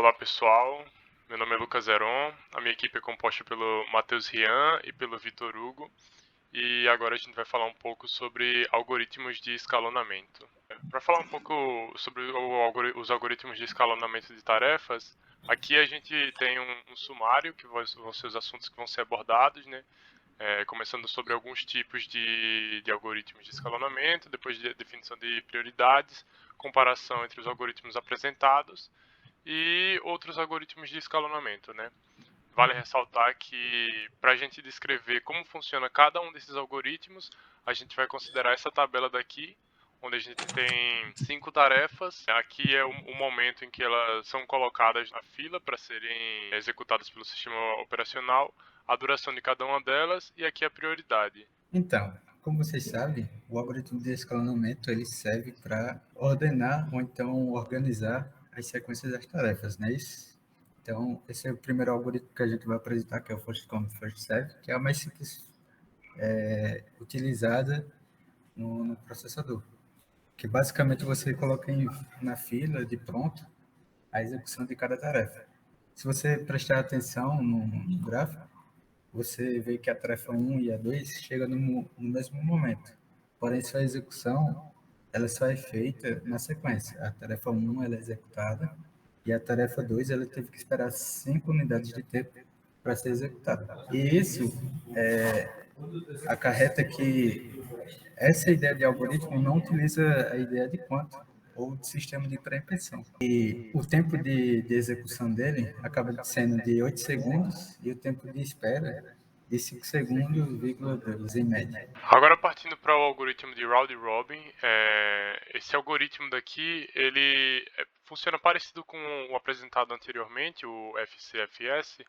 Olá pessoal, meu nome é Lucas Heron, a minha equipe é composta pelo Matheus Rian e pelo Vitor Hugo, e agora a gente vai falar um pouco sobre algoritmos de escalonamento. Para falar um pouco sobre os algoritmos de escalonamento de tarefas, aqui a gente tem um sumário, que vão ser os assuntos que vão ser abordados, né? Começando sobre alguns tipos de algoritmos de escalonamento, depois de definição de prioridades, comparação entre os algoritmos apresentados, e outros algoritmos de escalonamento, né? Vale ressaltar que para a gente descrever como funciona cada um desses algoritmos, a gente vai considerar essa tabela daqui, onde a gente tem 5 tarefas. Aqui é o momento em que elas são colocadas na fila para serem executadas pelo sistema operacional, a duração de cada uma delas e aqui a prioridade. Então, como vocês sabem, o algoritmo de escalonamento ele serve para ordenar ou então organizar as sequências das tarefas, não é isso? Então, esse é o primeiro algoritmo que a gente vai apresentar, que é o First Come, First Serve, que é a mais simples utilizada no processador, que basicamente você coloca na fila de pronto a execução de cada tarefa. Se você prestar atenção no gráfico, você vê que a tarefa 1 e a 2 chegam no mesmo momento. Porém, sua execução ela só é feita na sequência. A tarefa 1 ela é executada e a tarefa 2 ela teve que esperar 5 unidades de tempo para ser executada. E isso acarreta que essa ideia de algoritmo não utiliza a ideia de quanto ou de sistema de pré-impressão. E o tempo de execução dele acaba sendo de 8 segundos e o tempo de espera de 5 segundos, vírgula 2 em média. Agora partindo para o algoritmo de Round Robin, esse algoritmo daqui ele funciona parecido com o apresentado anteriormente, o FCFS,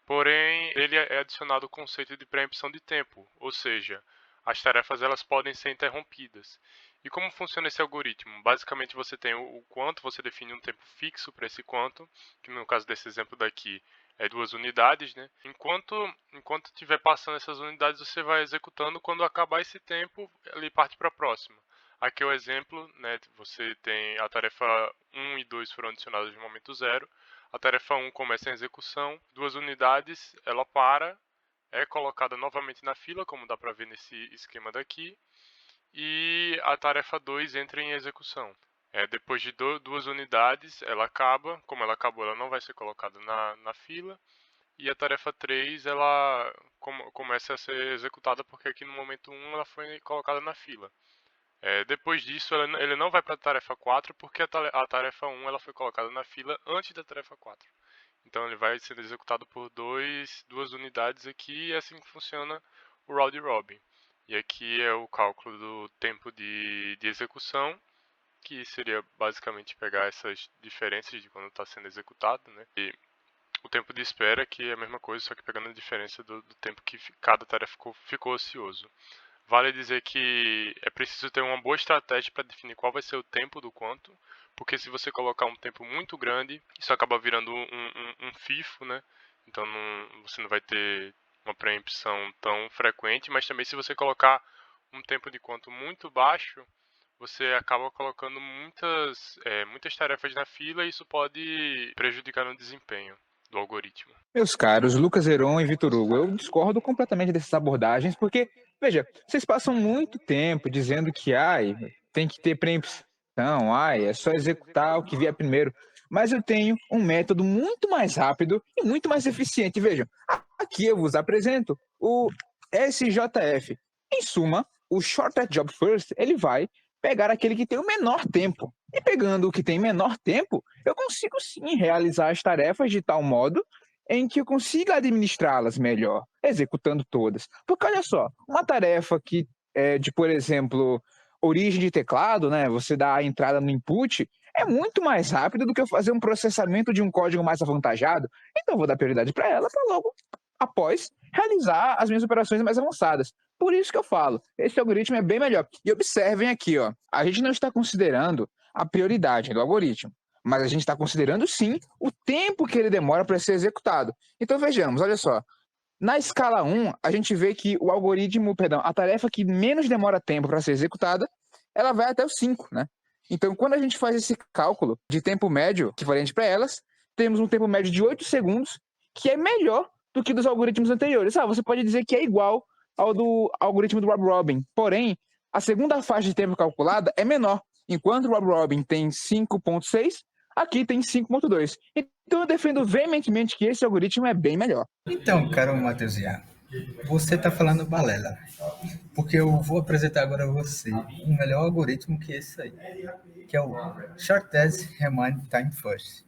porém ele é adicionado o conceito de preempção de tempo, ou seja, as tarefas elas podem ser interrompidas. E como funciona esse algoritmo? Basicamente você tem o quanto, você define um tempo fixo para esse quanto, que no caso desse exemplo daqui é 2 unidades, né? Enquanto estiver passando essas unidades, você vai executando. Quando acabar esse tempo, ele parte para a próxima. Aqui é o exemplo, né? Você tem a tarefa 1 e 2 foram adicionadas no momento zero. A tarefa 1 começa em execução, 2 unidades, ela para, é colocada novamente na fila, como dá para ver nesse esquema daqui, e a tarefa 2 entra em execução. Depois de 2 unidades, ela acaba. Como ela acabou, ela não vai ser colocada na fila. E a tarefa 3 ela começa a ser executada porque aqui no momento 1 ela foi colocada na fila. Depois disso, ele não vai para a tarefa 4 porque a tarefa 1 ela foi colocada na fila antes da tarefa 4. Então ele vai ser executado por 2 unidades aqui, e é assim que funciona o round robin. E aqui é o cálculo do tempo de execução, que seria basicamente pegar essas diferenças de quando está sendo executado, né? E o tempo de espera, que é a mesma coisa, só que pegando a diferença do tempo que cada tarefa ficou ocioso. Vale dizer que é preciso ter uma boa estratégia para definir qual vai ser o tempo do quanto, porque se você colocar um tempo muito grande, isso acaba virando um FIFO, né? Então você não vai ter uma preempção tão frequente, mas também se você colocar um tempo de quanto muito baixo, você acaba colocando muitas tarefas na fila e isso pode prejudicar no desempenho do algoritmo. Meus caros Lucas Heron e Vitor Hugo, eu discordo completamente dessas abordagens, porque, veja, vocês passam muito tempo dizendo que tem que ter preempção, é só executar o que vier primeiro. Mas eu tenho um método muito mais rápido e muito mais eficiente. Vejam, aqui eu vos apresento o SJF. Em suma, o Shortest Job First, ele vai pegar aquele que tem o menor tempo. E pegando o que tem menor tempo, eu consigo sim realizar as tarefas de tal modo em que eu consiga administrá-las melhor, executando todas. Porque olha só, uma tarefa que é de, por exemplo, origem de teclado, né, você dá a entrada no input, é muito mais rápido do que eu fazer um processamento de um código mais avantajado. Então eu vou dar prioridade para ela para logo após realizar as minhas operações mais avançadas. Por isso que eu falo, esse algoritmo é bem melhor. E observem aqui, ó, a gente não está considerando a prioridade do algoritmo, mas a gente está considerando sim o tempo que ele demora para ser executado. Então vejamos, olha só, na escala 1, a gente vê que o algoritmo, perdão, a tarefa que menos demora tempo para ser executada, ela vai até o 5, né? Então, quando a gente faz esse cálculo de tempo médio equivalente para elas, temos um tempo médio de 8 segundos, que é melhor do que dos algoritmos anteriores. Você pode dizer que é igual ao do algoritmo do Rob Robin, porém, a segunda faixa de tempo calculada é menor. Enquanto o Rob Robin tem 5.6, aqui tem 5.2. Então eu defendo veementemente que esse algoritmo é bem melhor. Então, caro Matheus Iago, você está falando balela, porque eu vou apresentar agora a você um melhor algoritmo que esse aí, que é o Shortest Remain Time First,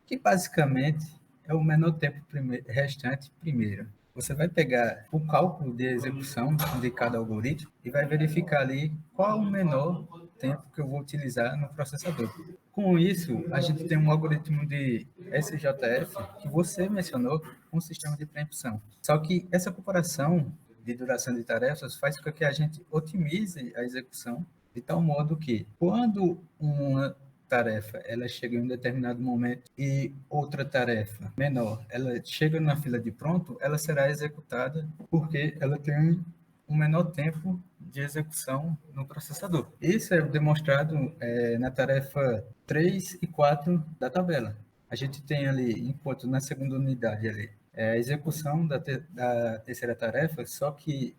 que basicamente é o menor tempo restante primeiro. Você vai pegar o cálculo de execução de cada algoritmo e vai verificar ali qual o menor tempo que eu vou utilizar no processador. Com isso, a gente tem um algoritmo de SJF que você mencionou, um sistema de preempção. Só que essa comparação de duração de tarefas faz com que a gente otimize a execução de tal modo que, quando uma tarefa ela chega em um determinado momento e outra tarefa menor ela chega na fila de pronto, ela será executada porque ela tem um menor tempo de execução no processador. Isso é demonstrado na tarefa 3 e 4 da tabela. A gente tem ali, enquanto na segunda unidade ali, a execução da terceira tarefa, só que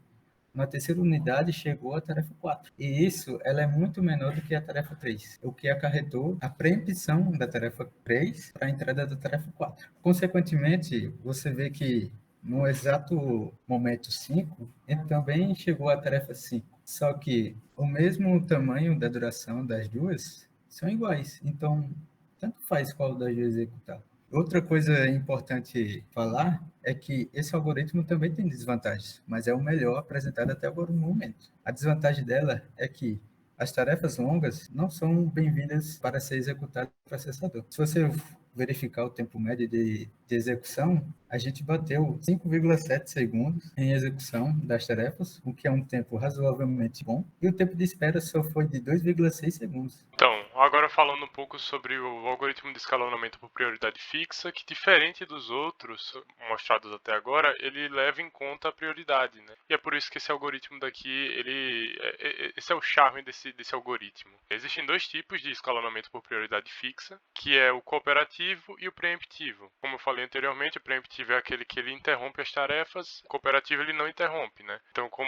na terceira unidade chegou a tarefa 4. E isso ela é muito menor do que a tarefa 3, o que acarretou a preempção da tarefa 3 para a entrada da tarefa 4. Consequentemente, você vê que no exato momento 5, ele também chegou à tarefa 5. Só que o mesmo tamanho da duração das duas são iguais. Então, tanto faz qual das duas executar. Outra coisa importante falar é que esse algoritmo também tem desvantagens, mas é o melhor apresentado até agora no momento. A desvantagem dela é que as tarefas longas não são bem-vindas para ser executadas no processador. Se você verificar o tempo médio de execução, a gente bateu 5,7 segundos em execução das tarefas, o que é um tempo razoavelmente bom, e o tempo de espera só foi de 2,6 segundos. Então, agora falando um pouco sobre o algoritmo de escalonamento por prioridade fixa, que diferente dos outros mostrados até agora, ele leva em conta a prioridade, né? E é por isso que esse algoritmo daqui, esse é o charme desse algoritmo. Existem dois tipos de escalonamento por prioridade fixa, que é o cooperativo e o preemptivo. Como eu falei anteriormente, o preemptivo é aquele que ele interrompe as tarefas, o cooperativo ele não interrompe, né? Então, como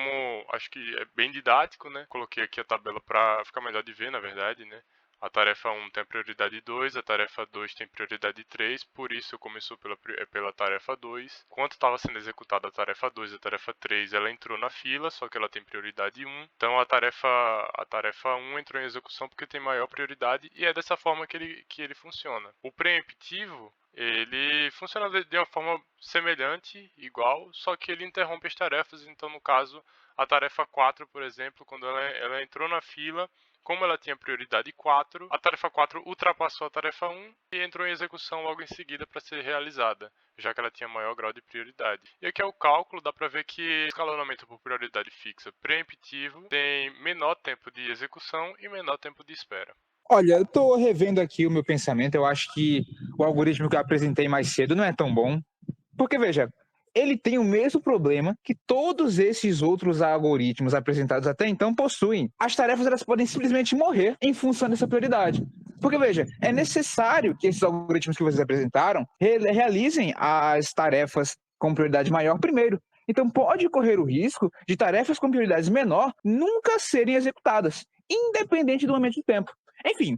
acho que é bem didático, né? Coloquei aqui a tabela para ficar melhor de ver, na verdade, né? A tarefa 1 tem prioridade 2, a tarefa 2 tem prioridade 3, por isso começou pela tarefa 2. Enquanto estava sendo executada a tarefa 2 e a tarefa 3, ela entrou na fila, só que ela tem prioridade 1. Então a tarefa 1 entrou em execução porque tem maior prioridade e é dessa forma que ele funciona. O preemptivo, ele funciona de uma forma semelhante, igual, só que ele interrompe as tarefas. Então, no caso, a tarefa 4, por exemplo, quando ela entrou na fila, como ela tinha prioridade 4, a tarefa 4 ultrapassou a tarefa 1 e entrou em execução logo em seguida para ser realizada, já que ela tinha maior grau de prioridade. E aqui é o cálculo, dá para ver que o escalonamento por prioridade fixa preemptivo tem menor tempo de execução e menor tempo de espera. Olha, eu estou revendo aqui o meu pensamento, eu acho que o algoritmo que eu apresentei mais cedo não é tão bom, porque veja, ele tem o mesmo problema que todos esses outros algoritmos apresentados até então possuem. As tarefas elas podem simplesmente morrer em função dessa prioridade. Porque, veja, é necessário que esses algoritmos que vocês apresentaram realizem as tarefas com prioridade maior primeiro. Então, pode correr o risco de tarefas com prioridade menor nunca serem executadas, independente do momento do tempo. Enfim,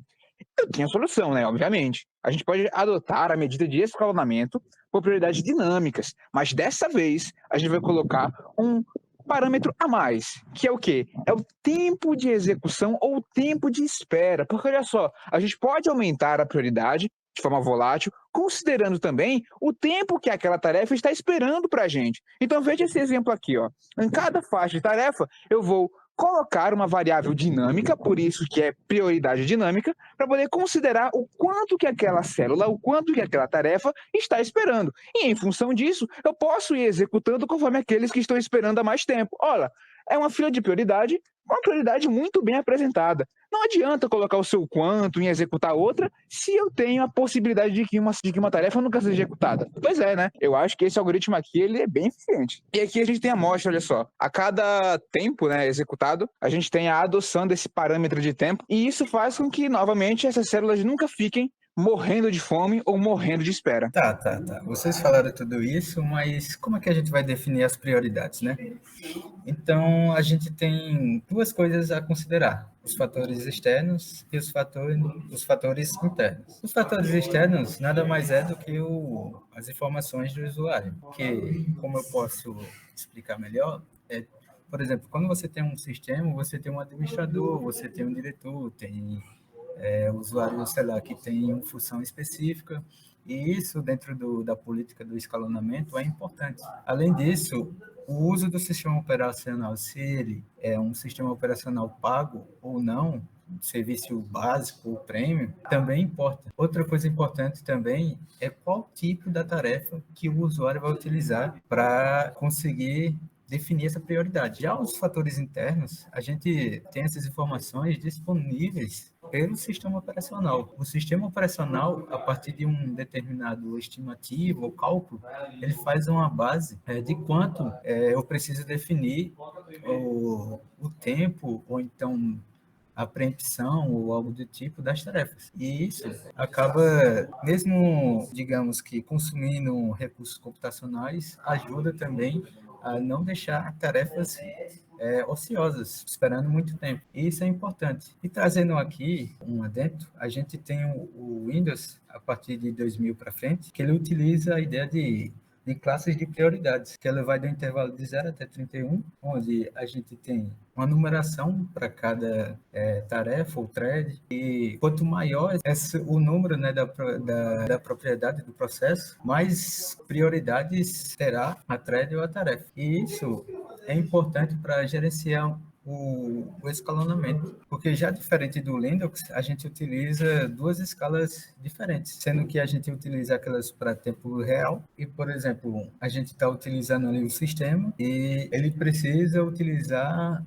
eu tenho a solução, né? Obviamente. A gente pode adotar a medida de escalonamento por prioridades dinâmicas, mas dessa vez a gente vai colocar um parâmetro a mais, que é o quê? É o tempo de execução ou o tempo de espera. Porque olha só, a gente pode aumentar a prioridade de forma volátil, considerando também o tempo que aquela tarefa está esperando para a gente. Então veja esse exemplo aqui, ó. Em cada faixa de tarefa, eu vou colocar uma variável dinâmica, por isso que é prioridade dinâmica, para poder considerar o quanto que aquela célula, o quanto que aquela tarefa está esperando. E em função disso, eu posso ir executando conforme aqueles que estão esperando há mais tempo. Olha, é uma fila de prioridade, uma prioridade muito bem apresentada. Não adianta colocar o seu quanto em executar outra se eu tenho a possibilidade de que uma tarefa nunca seja executada. Pois é, né? Eu acho que esse algoritmo aqui ele é bem eficiente. E aqui a gente tem a amostra, olha só. A cada tempo, né, executado, a gente tem a adoção desse parâmetro de tempo e isso faz com que, novamente, essas células nunca fiquem morrendo de fome ou morrendo de espera. Tá. Vocês falaram tudo isso, mas como é que a gente vai definir as prioridades, né? Então, a gente tem duas coisas a considerar: os fatores externos e os fatores internos. Os fatores externos nada mais é do que as informações do usuário, que, como eu posso explicar melhor, por exemplo, quando você tem um sistema, você tem um administrador, você tem um diretor, tem usuário, sei lá, que tem uma função específica, e isso dentro da política do escalonamento é importante. Além disso, o uso do sistema operacional, se ele é um sistema operacional pago ou não, serviço básico ou premium, também importa. Outra coisa importante também é qual tipo da tarefa que o usuário vai utilizar para conseguir definir essa prioridade. Já os fatores internos, a gente tem essas informações disponíveis pelo sistema operacional. O sistema operacional, a partir de um determinado estimativo ou cálculo, ele faz uma base de quanto eu preciso definir o tempo, ou então a preempção ou algo do tipo das tarefas. E isso acaba, mesmo, digamos que consumindo recursos computacionais, ajuda também a não deixar tarefas ociosas, esperando muito tempo. E isso é importante. E trazendo aqui um adendo, a gente tem o Windows, a partir de 2000 para frente, que ele utiliza a ideia de classes de prioridades, que ela vai do intervalo de 0 até 31, onde a gente tem uma numeração para cada tarefa ou thread, e quanto maior o número, né, da propriedade do processo, mais prioridades terá a thread ou a tarefa. E isso é importante para gerenciar o escalonamento, porque já diferente do Linux, a gente utiliza duas escalas diferentes, sendo que a gente utiliza aquelas para tempo real e, por exemplo, a gente está utilizando ali o sistema e ele precisa utilizar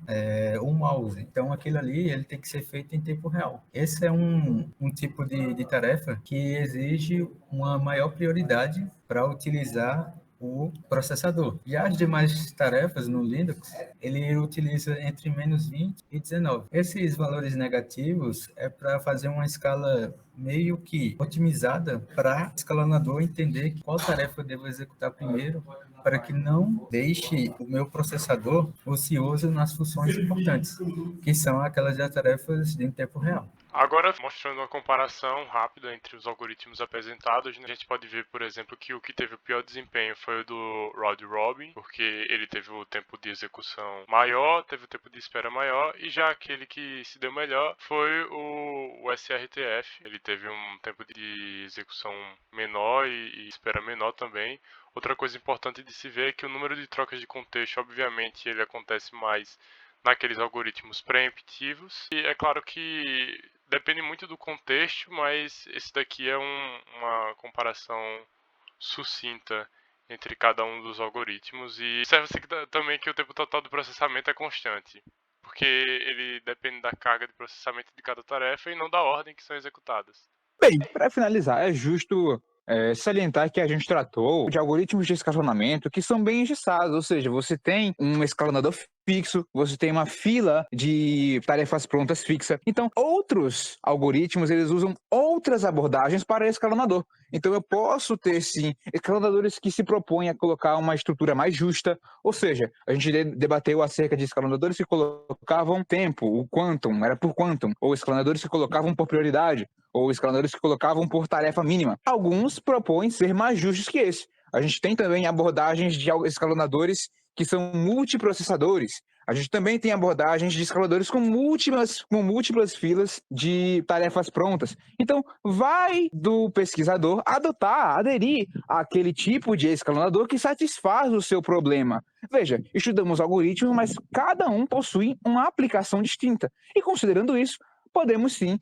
o mouse, então aquilo ali ele tem que ser feito em tempo real. Esse é um tipo de tarefa que exige uma maior prioridade para utilizar o processador. E as demais tarefas no Linux, ele utiliza entre menos 20 e 19. Esses valores negativos é para fazer uma escala meio que otimizada para o escalonador entender qual tarefa eu devo executar primeiro, para que não deixe o meu processador ocioso nas funções importantes, que são aquelas tarefas em tempo real. Agora, mostrando uma comparação rápida entre os algoritmos apresentados, a gente pode ver, por exemplo, que o que teve o pior desempenho foi o do Round Robin, porque ele teve o tempo de execução maior, teve o tempo de espera maior, e já aquele que se deu melhor foi o SRTF. Ele teve um tempo de execução menor e espera menor também. Outra coisa importante de se ver é que o número de trocas de contexto, obviamente, ele acontece mais naqueles algoritmos preemptivos. E é claro que depende muito do contexto, mas esse daqui é uma comparação sucinta entre cada um dos algoritmos. E observa-se também que o tempo total do processamento é constante, porque ele depende da carga de processamento de cada tarefa e não da ordem que são executadas. Bem, para finalizar, é justo salientar que a gente tratou de algoritmos de escalonamento que são bem engessados, ou seja, você tem um escalonador fixo, você tem uma fila de tarefas prontas fixa. Então, outros algoritmos, eles usam outras abordagens para escalonador. Então, eu posso ter, sim, escalonadores que se propõem a colocar uma estrutura mais justa, ou seja, a gente debateu acerca de escalonadores que colocavam tempo, o quantum, era por quantum, ou escalonadores que colocavam por prioridade, ou escalonadores que colocavam por tarefa mínima. Alguns propõem ser mais justos que esse. A gente tem também abordagens de escalonadores que são multiprocessadores. A gente também tem abordagens de escalonadores com múltiplas filas de tarefas prontas. Então, vai do pesquisador aderir àquele tipo de escalonador que satisfaz o seu problema. Veja, estudamos algoritmos, mas cada um possui uma aplicação distinta. E considerando isso, podemos sim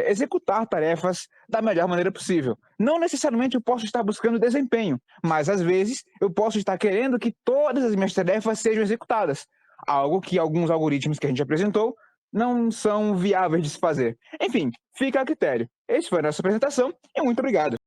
executar tarefas da melhor maneira possível. Não necessariamente eu posso estar buscando desempenho, mas às vezes eu posso estar querendo que todas as minhas tarefas sejam executadas, algo que alguns algoritmos que a gente apresentou não são viáveis de se fazer. Enfim, fica a critério. Essa foi a nossa apresentação e muito obrigado.